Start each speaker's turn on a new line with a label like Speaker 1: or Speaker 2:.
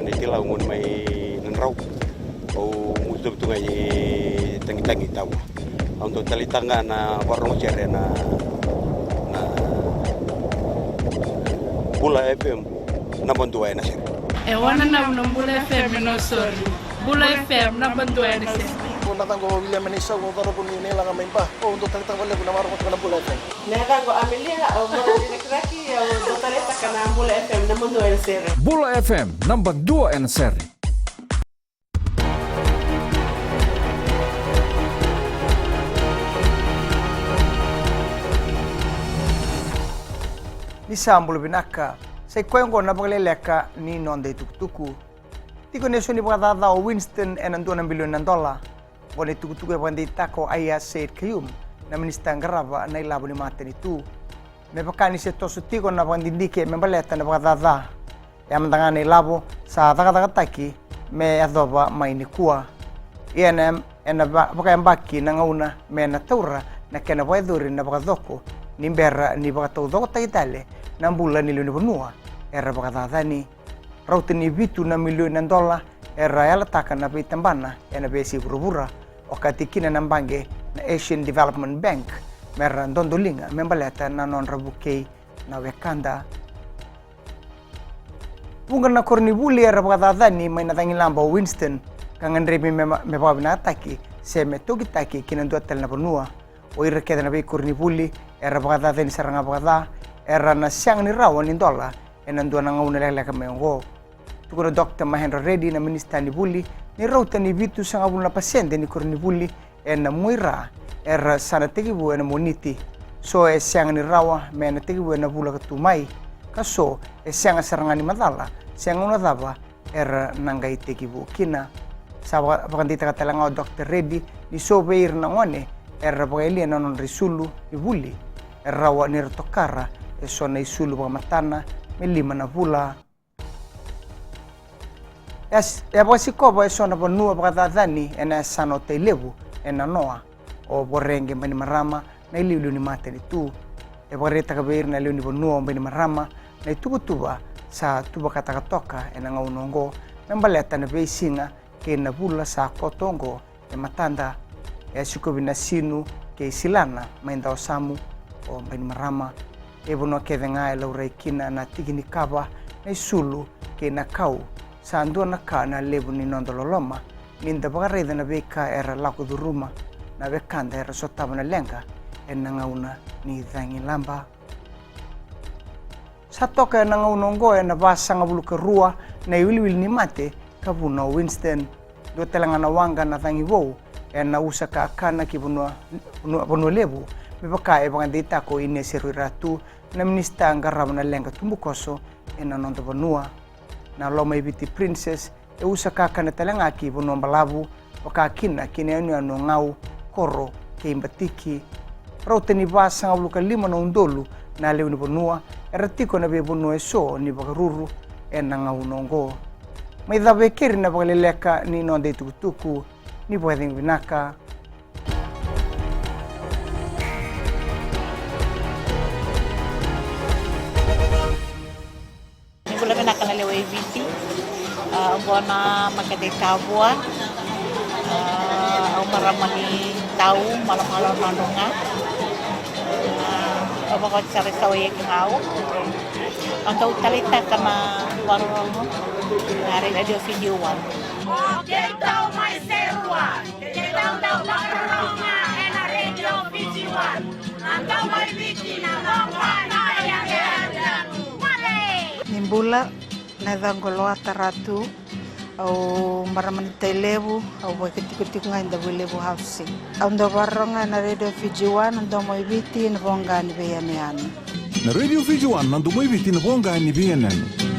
Speaker 1: ni tila ngon mai nanrau o mutu tu ngai tangi tahu untuk talitanga na warung cere na Bula FM na bantuan na sir.
Speaker 2: Wana na Bula FM no sorry. Bula FM na bantuan na sir.
Speaker 3: Kung natanggo William Manisa kung taro po nila nga may pa o untuk talitang wala ko na marunong ko na Bula FM.
Speaker 2: Nega ko Amelia o mga dinakraki o dotaleta ka na Bula FM na bantuan na sir.
Speaker 4: Bula FM na bantuan na sir.
Speaker 5: Nisambulu binaka sai kwengo na vakaleleka ni nonde tukutuku tiko neso ni bada o Winston $2 billion bone tukutuku bande tako aya said kayum na minister ngarava na ilabo ni mateni tu me pakani se tosu tiko na bande dike me baleta na bada ya mtanga ni labo sa taka taki me adoba mai ni kuwa ena bakayambaki na ngauna me na taura na kena waiduri na bakadoko nimbera ni bakatodoko taitale na Bula ni luni benua era bakatadani rautini vitu na $1 million era yala taka na pitambana ena besi burubura wakati kina nambange na Asian Development Bank mera ndondolinga membaleta na non rabukei na wekanda bunga na kornibuli era bakatadani may natangilamba Winston kanganrebi me babina ataki se me togitaki kina nduatel na benua o irekeda na be kornibuli era bakatadani saranga bakata era na siyang ni rawan ni dola enandua na ngauna leleka mayongo tukuro Dr. Mahendra Reddy na minister ni Buli ni rauta ni vitu sa ngabul na pasyente ni Kor ni Buli na muira era sana tegibu na moniti so siyang ni rawa me na tegibu na Bula katumay kaso siyang saranga ni madala siyang una daba era nangai tegibu kina sa pakandita katalanga o Dr. Reddy ni sobeir na ngone era pagailia na non risulu ni Buli rawa ni retokara so na isulu pa matana may 5 na pula yes ya basi ko ba so na bonua pakatadani ena sano teilebu ena noa o borenge mani marama na iliu ni mate ni tu e boreta ka beir na liu ni bonua mani marama na tuba sa tuba katakatoka ena ngaunongo membaleta na beisinga ke na pula sa kotongo e matanda ya sukobina sinu ke silana mainda osamu o mani marama e bono ke venga e laura kina na tigini kaba na isulu ke na kau sa andua na ka na lebu ni nondololoma ninda bagareda na beka era lako duruma na bekanda era sotaba na lenga e na ngauna ni dhangi lamba sa toka e na ngaunongo e na basa ngabulu ka rua na iwiliwili ni mate kabuna Winston do telanga na wanga na dhangi wou e na usa ka akana ki bono lebu mipaka e bangandita ko ine ratu na minista ngarama na lenga tumbukoso e na nonto banua na loma ibiti princess e usa kaka na talanga ki bono mbalabu waka kina anu ngau koro ke imbatiki rote ni basa ngabluka 5 na undolu na leu ni banua e ratiko na be bono e so ni bagaruru e na ngau nongo mai dabe kiri na vakaleleka ni nonde tukutuku ni pwedeng binaka
Speaker 6: FBC bona makadekabua au maramani tau malam-malam manunga apa kau cari tahu yang kau untuk talita kama warung dari radio video one tahu mai serua tahu warunga ena radio video one antau mai bikin na yang
Speaker 7: Nimbula na dhangoloa taratu au maramani tailebu au wakitikutik nga inda wilebu housing. Au ndo baronga na radio Fijiwan ndo moibiti na bonga ni beyaneani.
Speaker 4: Na radio Fijiwan ndo moibiti na bonga ni beyaneani.